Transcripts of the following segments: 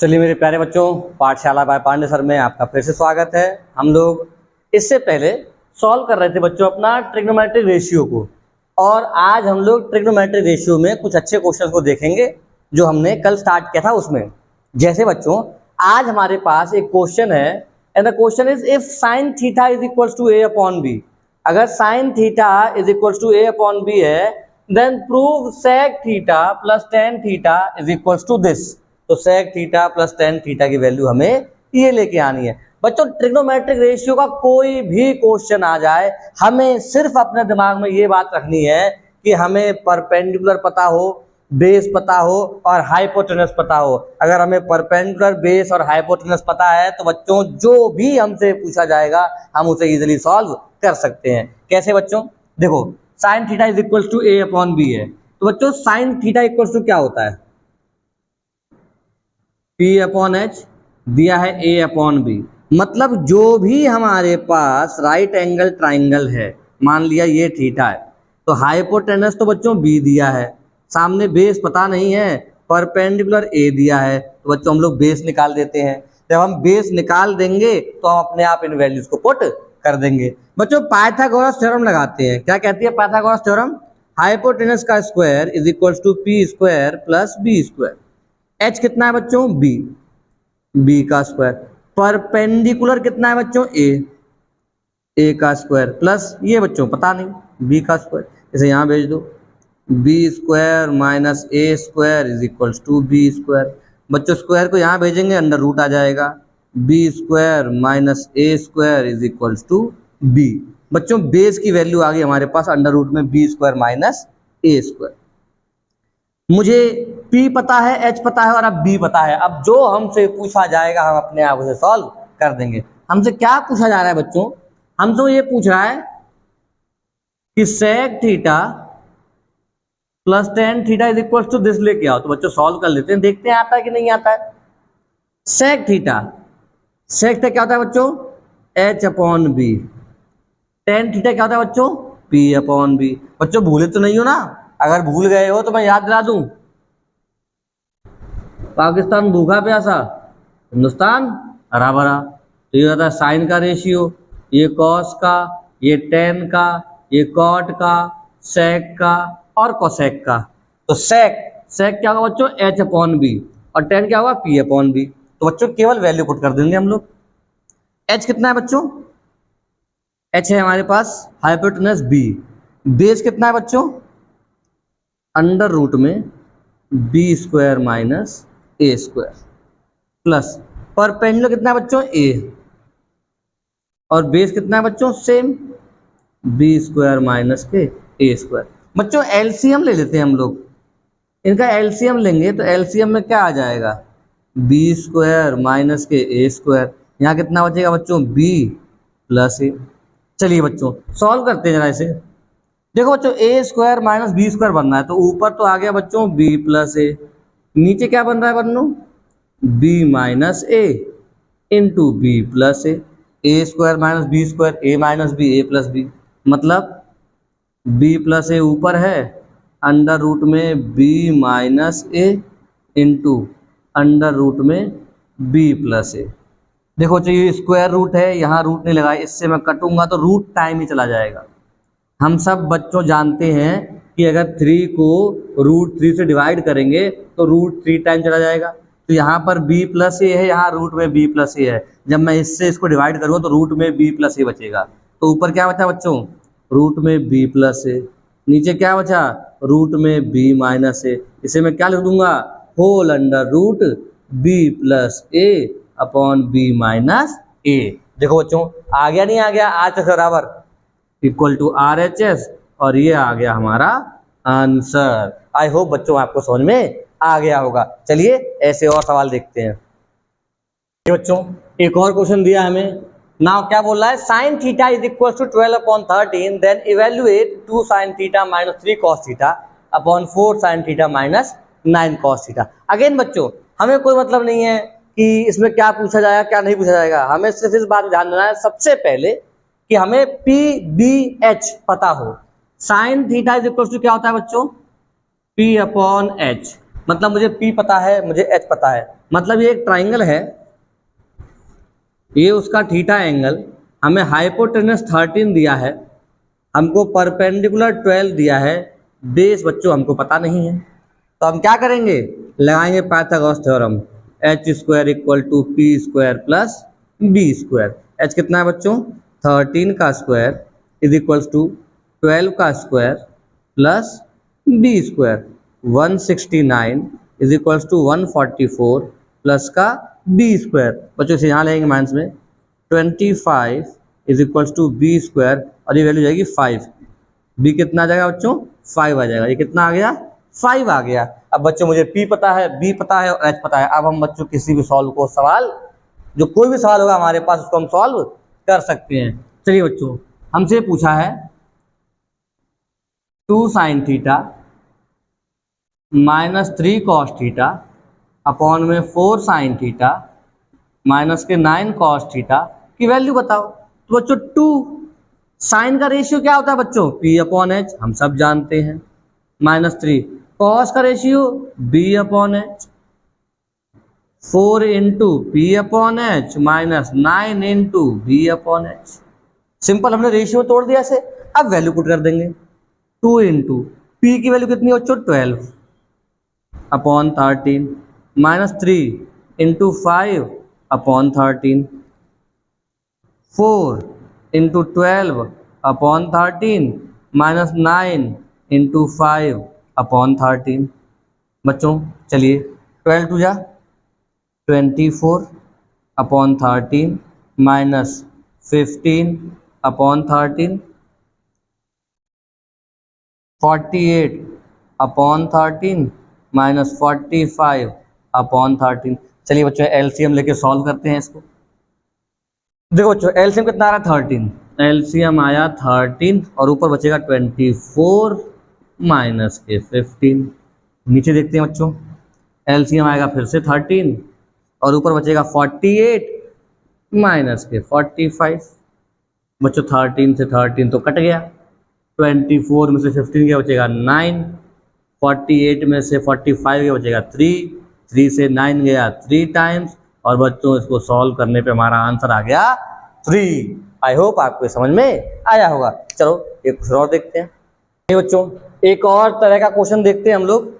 चलिए मेरे प्यारे बच्चों, पाठशाला बाय पांडे सर में आपका फिर से स्वागत है। हम लोग इससे पहले सॉल्व कर रहे थे बच्चों अपना ट्रिग्नोमेट्रिक रेशियो को, और आज हम लोग ट्रिग्नोमेट्रिक रेशियो में कुछ अच्छे क्वेश्चंस को देखेंगे जो हमने कल स्टार्ट किया था उसमें। जैसे बच्चों आज हमारे पास एक क्वेश्चन है, and the question is if sine theta is equals to a upon b. अगर sine theta is equals to a upon b है, then prove sec theta plus tan theta is equals to this. तो sec theta plus tan theta की value हमें ये लेके आनी है। बच्चों ट्रिग्नोमेट्रिक रेशियो का कोई भी क्वेश्चन आ जाए, हमें सिर्फ अपने दिमाग में ये बात रखनी है कि हमें परपेंडिकुलर पता हो, बेस पता हो और हाइपोटेनस पता हो। अगर हमें परपेंडिकुलर, बेस और हाइपोटेनस पता है तो बच्चों जो भी हमसे पूछा जाएगा हम उसे इजीली सॉल्व कर सकते हैं। कैसे बच्चों? देखो sine theta is equal to a upon b है, तो बच्चों साइन थीटा इक्वल टू क्या होता है? P अपॉन एच दिया है A अपॉन बी। मतलब जो भी हमारे पास राइट एंगल ट्राइंगल है, मान लिया ये थीटा है, तो हाइपोटेनस तो बच्चों B दिया है, सामने बेस पता नहीं है, परपेंडिकुलर A दिया है, तो बच्चों हम लोग बेस निकाल देते हैं। जब हम बेस निकाल देंगे तो हम अपने आप इन वैल्यूज को पुट कर देंगे। बच्चों पाइथागोरस थ्योरम लगाते हैं। क्या कहती है पाइथागोरस थ्योरम? हाइपोटेनस का square is equal to P square plus B square. H कितना है बच्चों? बी, बी का स्क्वायर। परपेंडिकुलर कितना है बच्चों? ए का स्क्वायर प्लस ये बच्चों पता नहीं, बी का स्क्वायर। इसे यहाँ भेज दो, B square minus A square is equals to B square. बच्चों स्क्वायर को यहाँ भेजेंगे, अंडर रूट आ जाएगा, B square minus A square is equals to B. बच्चों बेस की वैल्यू आ गई हमारे पास अंडर रूट में B square minus A square. मुझे P पता है, H पता है और अब B पता है। अब जो हमसे पूछा जाएगा हम अपने आप उसे सॉल्व कर देंगे। हमसे क्या पूछा जा रहा है बच्चों? हमसे ये पूछ रहा है कि sec theta plus tan theta is equal to this लेके आओ। तो बच्चों सॉल्व कर लेते हैं, देखते हैं आता है कि नहीं आता है। सेक थीटा क्या होता है बच्चों? H upon B. Tan theta क्या होता है बच्चों? P upon B. बच्चों भूले तो नहीं हो ना? अगर भूल गए हो तो मैं याद दिला दूं, पाकिस्तान भूखा प्यासा, हिंदुस्तान हरा भरा। तो ये होता है साइन का रेशियो, ये कॉस का, ये टेन का, ये कॉट का, सेक का और कोसेक का। तो सेक क्या होगा बच्चों? एच अपॉन बी, और टेन क्या होगा? P upon B. तो बच्चों केवल वैल्यू पुट कर देंगे हम लोग। एच कितना है बच्चों? एच है हमारे पास हाइपोटेनस बी। बेस कितना है बच्चों? अंडर रूट में B square minus A square plus perpendicular कितना है बच्चों? ए, और बेस कितना है बच्चों? सेम, बी स्क्वायर माइनस के ए स्क्वायर। बच्चों एलसीएम ले लेते हैं हम लोग। इनका एलसीएम लेंगे तो एलसीएम में क्या आ जाएगा? बी स्क्वायर माइनस के ए स्क्वायर। यहाँ कितना बचेगा बच्चों? बी प्लस ए। चलिए बच्चों सॉल्व करते हैं जरा इसे। देखो बच्चों ए स्क्वायर माइनस बी स्क्वायर बनना है, तो ऊपर तो आ गया बच्चों बी प्लस ए, नीचे क्या बन रहा है बन्नू? बी माइनस ए इंटू बी प्लस ए स्क्वायर माइनस बी स्क्वायर, ए माइनस बी, ए प्लस बी। मतलब बी प्लस ए ऊपर है, अंडर रूट में बी माइनस ए इंटू अंडर रूट में बी प्लस ए। देखो चाहिए स्क्वायर रूट है, यहाँ रूट नहीं लगाए, इससे मैं कटूंगा तो रूट टाइम ही चला जाएगा। हम सब बच्चों जानते हैं कि अगर 3 को रूट 3 से डिवाइड करेंगे तो रूट 3 टाइम चला जाएगा। तो यहाँ पर b प्लस ए है, यहाँ रूट में b प्लस ए है। जब मैं इससे इसको डिवाइड करूँगा तो रूट में b प्लस ए बचेगा। तो ऊपर क्या बचा बच्चों? रूट में b प्लस ए। नीचे क्या बचा? रूट में b माइनस ए। इसे मैं क्या लिख दूंगा? Whole under root b plus a upon b minus a. देखो बच्चों आ गया नहीं आ गया? आज बराबर equal to R H S, और ये आ गया हमारा आंसर। आई होप बच्चों आपको समझ में आ गया होगा। चलिए ऐसे और सवाल देखते हैं। बच्चों एक और क्वेश्चन दिया हमें। नाउ क्या बोल रहा है? Sine theta is equal to 12 upon 13, then evaluate 2 sine theta minus 3 cos theta upon 4 sine theta minus 9 cos theta. Again बच्चों हमें कोई मतलब नहीं है कि इसमें क्या पूछा जाएगा क्या नहीं पूछा जाएगा, हमें सिर्फ इस बात ध्यान देना है सबसे पहले कि हमें P B H पता हो। Sine theta is equal to क्या होता है बच्चों? P upon H। मतलब मुझे P पता है, मुझे H पता है, मतलब ये एक ट्राइंगल है, ये उसका थीटा एंगल, हमें हाइपोटेनस 13 दिया है, हमको परपेंडिकुलर 12 दिया है, बेस बच्चों हमको पता नहीं है, तो हम क्या करेंगे, लगाएंगे Pythagoras theorem, H square equal to P square plus B square. H कितना है बच्चों, 13 का स्क्वायर इज इक्वल्स टू 12 का square plus B square, 169 is equals to 144 plus का बी स्क्वायर। बच्चों से यहाँ लेंगे माइनस में, 25 is equals to B square, और ये वैल्यू जाएगी 5, बी कितना आ जाएगा बच्चों, 5 आ जाएगा, ये कितना आ गया, 5 आ गया। अब बच्चों मुझे पी पता है, बी पता है और एच पता है, अब हम बच्चों किसी भी सॉल्व को सवाल, जो कोई भी सवाल होगा हमारे पास उसको हम सॉल्व कर सकते हैं। चलिए बच्चों, हमसे पूछा है 2 sine theta minus 3 cos theta upon में 4 साइन थीटा माइनस के 9 कॉस थीटा की वैल्यू बताओ। तो बच्चों 2 साइन का रेशियो क्या होता है बच्चों, पी अपॉन एच, हम सब जानते हैं, माइनस 3 कॉस का ratio B upon H, 4 into P upon H minus 9 into B upon H. Simple, हमने रेशियो तोड़ दिया ऐसे, अब वैल्यू पुट कर देंगे, 2 इंटू पी की वैल्यू कितनी बच्चों, 12 upon 13 minus 3 into 5 upon 13, 4 into 12 upon 13 minus 9 into 5 upon 13। बच्चों चलिए 12 टू जा 24 upon 13 minus 15 upon 13, 48 upon 13 minus 45 upon 13। चलिए बच्चों एलसीएम लेके सॉल्व करते हैं इसको। देखो बच्चों एलसीएम कितना आ रहा है, 13, एलसीएम आया 13 और ऊपर बचेगा 24 माइनस के 15। नीचे देखते हैं बच्चों, एलसीएम आएगा फिर से 13 और ऊपर बचेगा 48 माइनस के 45। बच्चों 13 से 13 तो कट गया, 24 में से 15 क्या बचेगा 9, 48 में से 45 क्या बचेगा 3, 3 से 9 गया 3 टाइम्स, और बच्चों इसको सॉल्व करने पे हमारा आंसर आ गया 3। आई होप आपको समझ में आया होगा। चलो एक और देखते हैं। ये बच्चों एक और तरह का क्वेश्चन देखते हैं हम लोग।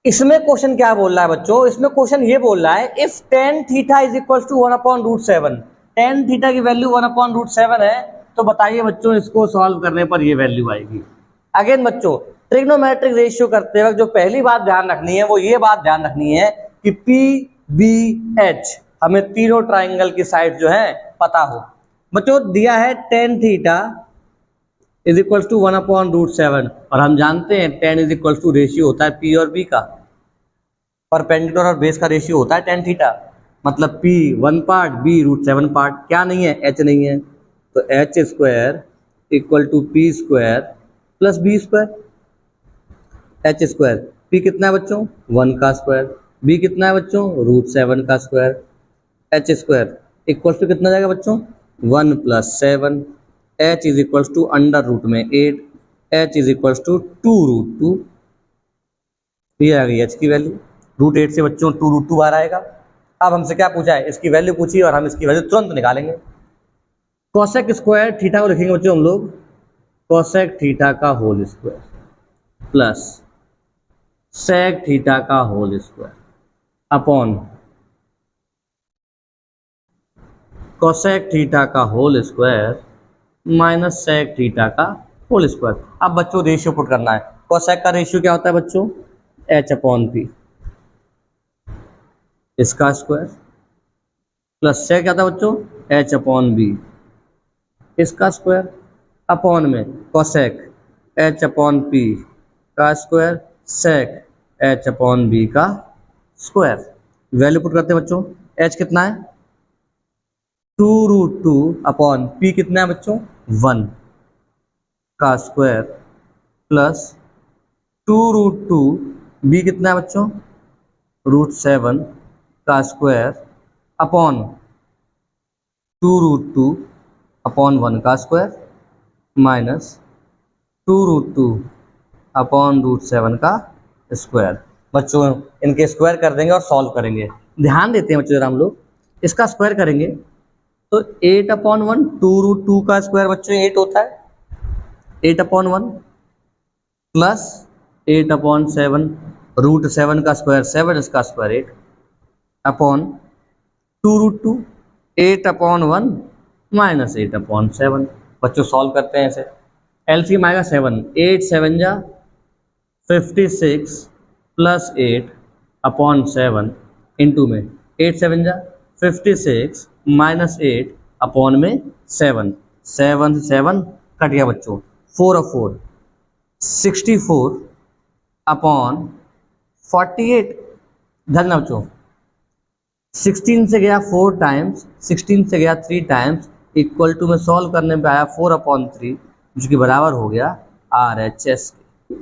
इसमें क्वेश्चन क्या बोल रहा है बच्चों, इसमें क्वेश्चन ये बोल रहा है if tan theta is equal to 1/√7, tan theta की वैल्यू 1/√7 है, तो बताइए बच्चों इसको सॉल्व करने पर ये वैल्यू आएगी। अगेन बच्चों ट्रिग्नोमेट्रिक रेशियो करते वक्त जो पहली बात ध्यान रखनी है वो ये बात ध्यान रखनी है कि पी बी एच हमें तीनों ट्राइंगल की साइड जो है पता हो। बच्चों दिया है tan theta is equal to 1/√7 और हम जानते हैं tan is equal to ratio होता है P और B का, परपेंडिकुलर और बेस का रेशियो होता है tan थीटा, मतलब P 1 पार्ट B √7 पार्ट। क्या नहीं है, H नहीं है, तो H square equal to P square plus B square. H square P कितना है बच्चों 1 का स्क्वायर, B कितना है बच्चों √7 का square, H square equal to कितना जाएगा बच्चों 1 + 7, H is equal to under root में 8, H इज इक्वल टू 2√2। ये आ गई H की वैल्यू, √8 से बच्चों 2√2 बाहर आएगा। अब हमसे क्या पूछा है, इसकी वैल्यू पूछी और हम इसकी वैल्यू तुरंत निकालेंगे। कोसेक स्क्वायर थीटा को लिखेंगे बच्चों हम लोग कोसेक थीटा का whole square plus sec theta का whole square upon cosec theta का whole square minus sec theta का होल स्क्वायर। अब बच्चों रेशियो पुट करना है। कोसेक का रेशियो क्या होता है बच्चों H/P, इसका स्क्वायर प्लस सेक क्या था बच्चों H/B, इसका स्क्वायर अपॉन में कोसेक H/P का स्क्वायर सेक H/B का स्क्वायर। वैल्यू पुट करते हैं बच्चों, H कितना है 2√2 अपॉन P कितना है बच्चों 1 का स्क्वायर प्लस 2√2 B कितना है बच्चों √7 का स्क्वायर अपॉन 2√2 अपॉन 1 का स्क्वायर माइनस 2√2 अपॉन √7 का स्क्वायर। बच्चों इनके स्क्वायर कर देंगे और सॉल्व करेंगे। ध्यान देते हैं बच्चों जरा हम लोग, इसका स्क्वायर करेंगे तो 8/1 2√2 का स्क्वायर बच्चों 8 होता है, 8/1 प्लस 8/7 √7 का स्क्वायर 7, इसका स्क्वायर 8 अपॉन 2√2 8/1 माइनस 8/7। बच्चों सॉल्व करते हैं इसे, एलसीएम आएगा 7, 8 7 जा 56 प्लस 8/7 इंटू में 8 7 जा 56 माइनस 8 अपॉन में 7, 7 से 7 कट गया बच्चों, 4 और 4 64 अपॉन 48। ध्यान देना बच्चों, 16 से गया 4 टाइम्स, 16 से गया 3 टाइम्स, इक्वल टू में सॉल्व करने पे आया 4/3 जो कि बराबर हो गया RHS के।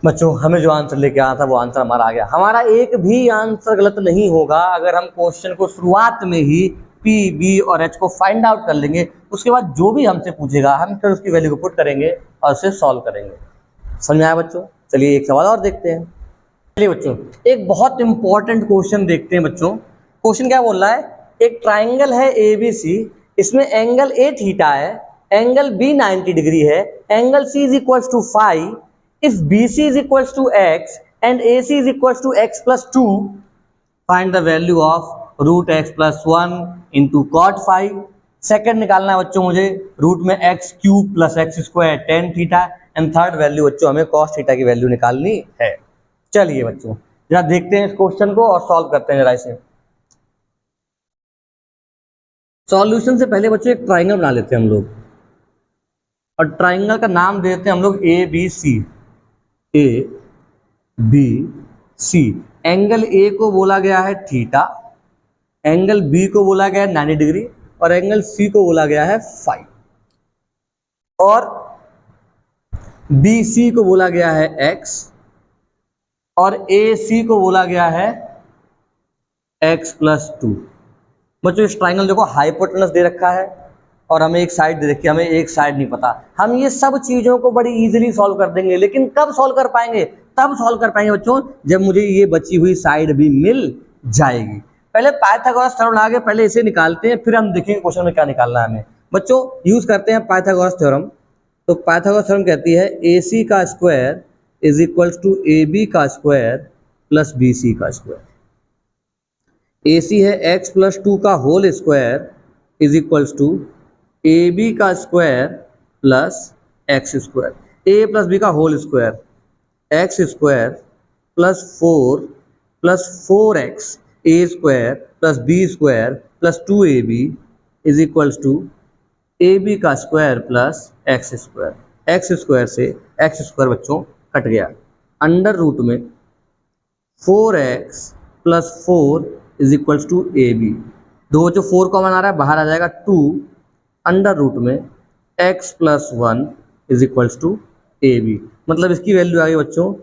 बच्चों हमें जो आंसर लेके आना था वो आंसर हमारा आ गया। हमारा एक भी आंसर गलत नहीं होगा अगर हम क्वेश्चन को शुरुआत में ही P, B और H को फाइंड आउट कर लेंगे। उसके बाद जो भी हमसे पूछेगा हम फिर उसकी वैल्यू को पुट करेंगे और उसे सॉल्व करेंगे। समझ में आया बच्चों? चलिए एक सवाल और देखते हैं। चलिए बच्चों एक बहुत इंपॉर्टेंट क्वेश्चन देखते हैं बच्चों। क्वेश्चन क्या बोल रहा है, एक ट्राइंगल है ABC, इसमें एंगल A थीटा है, एंगल B 90 डिग्री है, angle C is equals to 5, if BC is equals to x and AC is equals to x plus 2, find the value of root x plus 1 into cot 5। Second निकालना है बच्चों मुझे, root में x cube plus x square tan theta, and third value बच्चों हमें cos theta की value निकालनी है। चलिए बच्चों जरा देखते हैं इस क्वेश्चन को और सॉल्व करते हैं जरा इसे। सॉल्यूशन से पहले बच्चों एक ट्राइंगल बना लेते हैं हम लोग, और ट्राइंगल का नाम देते हैं हम लोग ABC। ABC, एंगल A को बोला गया है थीटा, एंगल B को बोला गया है 90 डिग्री और एंगल C को बोला गया है 5, और BC को बोला गया है x और AC को बोला गया है x प्लस 2। बच्चों इस ट्राइंगल देखो हाइपोटेनस दे रखा है और हमें एक साइड दे रखी है, हमें एक साइड नहीं पता। हम ये सब चीजों को बड़ी इजीली सॉल्व कर देंगे, लेकिन कब सॉल्व कर पाएंगे? तब सॉल्व कर पाएंगे बच्चों जब मुझे ये बची हुई साइड भी मिल जाएगी। पहले पाइथागोरस थ्योरम लगा के पहले इसे निकालते हैं, फिर हम देखेंगे क्वेश्चन में क्या निकालना है हमें। बच्चों यूज करते हैं पाइथागोरस थ्योरम। तो पाइथागोरस थ्योरम कहती है AC का square is equals to AB का स्क्वायर प्लस BC का स्क्वायर। AC है x प्लस 2 का whole square is equals to AB का square plus x square, A plus B का whole square, x square plus 4 plus 4x A square plus B square plus 2AB is equals to AB का square plus x square. X square से x square बच्चों cut गया, under root में 4x plus 4 is equals to AB। दो बच्चों 4 common आ रहा है, बाहर आ जाएगा 2, अंडर रूट में x plus 1 is equals to AB। मतलब इसकी वैल्यू आ गई बच्चों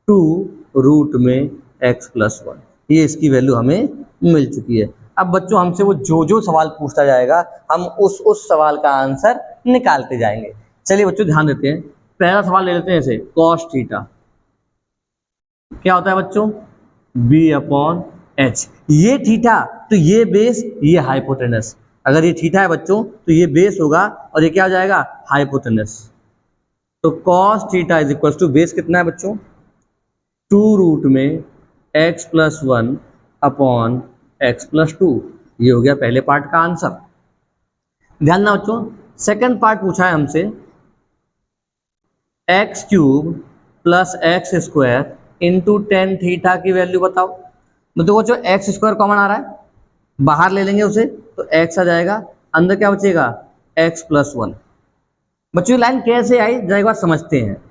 2 रूट में x प्लस 1। ये इसकी वैल्यू हमें मिल चुकी है। अब बच्चों हमसे वो जो जो सवाल पूछता जाएगा हम उस सवाल का आंसर निकालते जाएंगे। चलिए बच्चों ध्यान देते हैं, पहला सवाल ले लेते हैं इसे, cos थीटा क्या होता है बच्चों? B/H। ये थीटा तो ये बेस, ये हाइपोटेनस। अगर ये थीटा है बच्चों तो ये बेस होगा और ये क्या हो जाएगा? हाइपोटेनस। तो cos theta is equal to base कितना है बच्चों? 2 रूट में x plus 1 upon x plus 2। ये हो गया पहले पार्ट का आंसर। ध्यान देना बच्चों, सेकंड पार्ट पूछा है हमसे x cube plus x square into ten theta की वैल्यू बताओ। तो देखो बच्चों एक्स स्क्वायर कॉमन आ रहा है, बाहर ले लेंगे उसे तो x आ जाएगा, अंदर क्या बचेगा? x plus 1। बच्चों लाइन कैसे आई जरा एक बार समझते हैं।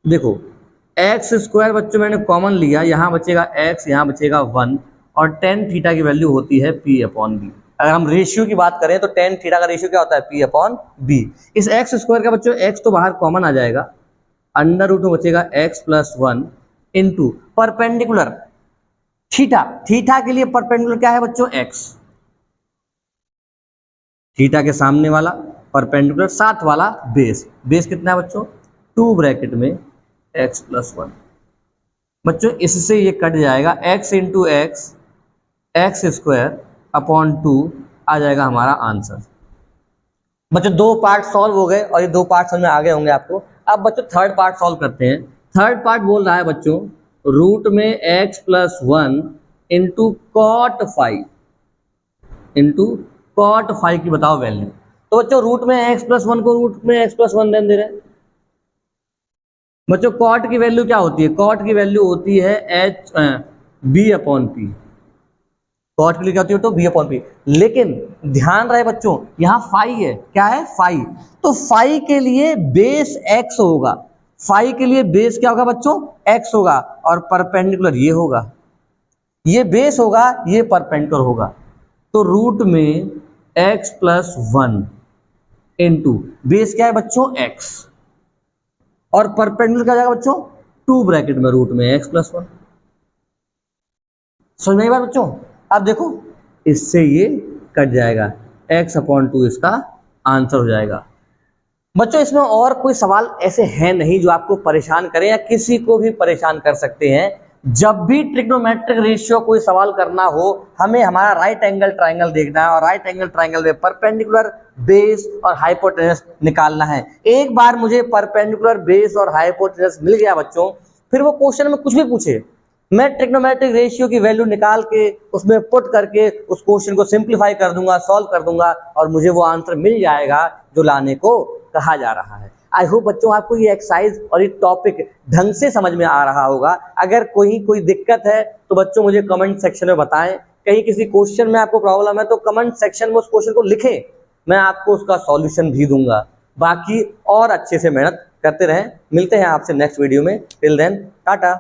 देखो एक्स स्क्वायर बच्चों मैंने कॉमन लिया, यहाँ बचेगा x, यहाँ बचेगा 1, और टेन थीटा की वैल्यू होती है P/B। अगर हम रेशियो की बात करें तो टेन थीटा का रेशियो क्या होता है? P/B। इस एक्स स्क्वायर का बच्चों x तो बाहर कॉमन आ जाएगा, अंडर रूट में बचेगा x plus 1 into perpendicular theta. Theta के लिए परपेंडिकुलर क्या है बच्चों? x। थीटा के सामने वाला परपेंडिकुलर, साथ वाला बेस। बेस कितना है बच्चों? 2 ब्रैकेट में x प्लस 1। बच्चों इससे ये कट जाएगा, x into x x square upon 2 आ जाएगा हमारा आंसर। बच्चों दो पार्ट सॉल्व हो गए और ये दो पार्ट समझ में आ गए होंगे आपको। अब बच्चों थर्ड पार्ट सॉल्व करते हैं। थर्ड पार्ट बोल रहा है बच्चों रूट में x प्लस 1 इंटू कॉट 5 की बताओ वैल्यू। तो बच्चों रूट में x प्लस 1 को रूट में x प्लस 1 दे रहे हैं। बच्चों कॉट की वैल्यू क्या होती है? कॉट की वैल्यू होती है H B upon P. Cot के लिए क्या होती है तो बी अपॉन पी। लेकिन ध्यान रहे बच्चों यहाँ फाई है, क्या है फाई, तो फाई के लिए बेस एक्स होगा। फाई के लिए बेस क्या होगा बच्चों? एक्स होगा और परपेंडिकुलर ये होगा, ये बेस होगा, ये परपेंडिकुलर होगा। तो रूट में एक्स प्लस 1 इंटू बेस क्या है बच्चों? एक्स और परपेंडिकुलर क्या जाएगा बच्चों? 2 ब्रैकेट में रूट में एक्स प्लस 1। समझ में आई बात बच्चों? अब देखो इससे ये कट जाएगा, x अपॉन 2 इसका आंसर हो जाएगा। बच्चों इसमें और कोई सवाल ऐसे हैं नहीं जो आपको परेशान करें या किसी को भी परेशान कर सकते हैं। जब भी ट्रिग्नोमेट्रिक रेशियो कोई सवाल करना हो, हमें हमारा राइट एंगल ट्राइंगल देखना है और राइट एंगल ट्राइंगल में परपेंडिकुलर बेस और हाइपोटेनस निकालना है। एक बार मुझे परपेंडिकुलर बेस और हाइपोटेनस मिल गया बच्चों, फिर वो क्वेश्चन में कुछ भी पूछे, मैं ट्रिग्नोमेट्रिक रेशियो की वैल्यू निकाल के उसमें पुट करके उस क्वेश्चन को सिंप्लीफाई कर दूंगा, सॉल्व कर दूंगा और मुझे वो आंसर मिल जाएगा जो लाने को कहा जा रहा है। आई होप बच्चों आपको ये एक्सरसाइज और ये टॉपिक ढंग से समझ में आ रहा होगा। अगर कोई दिक्कत है तो बच्चों मुझे कमेंट सेक्शन में बताएं। कहीं किसी क्वेश्चन में आपको प्रॉब्लम है तो कमेंट सेक्शन में उस क्वेश्चन को लिखें, मैं आपको उसका सॉल्यूशन भी दूंगा। बाकी और अच्छे से मेहनत करते रहें। मिलते हैं आपसे नेक्स्ट वीडियो में। Till then Tata.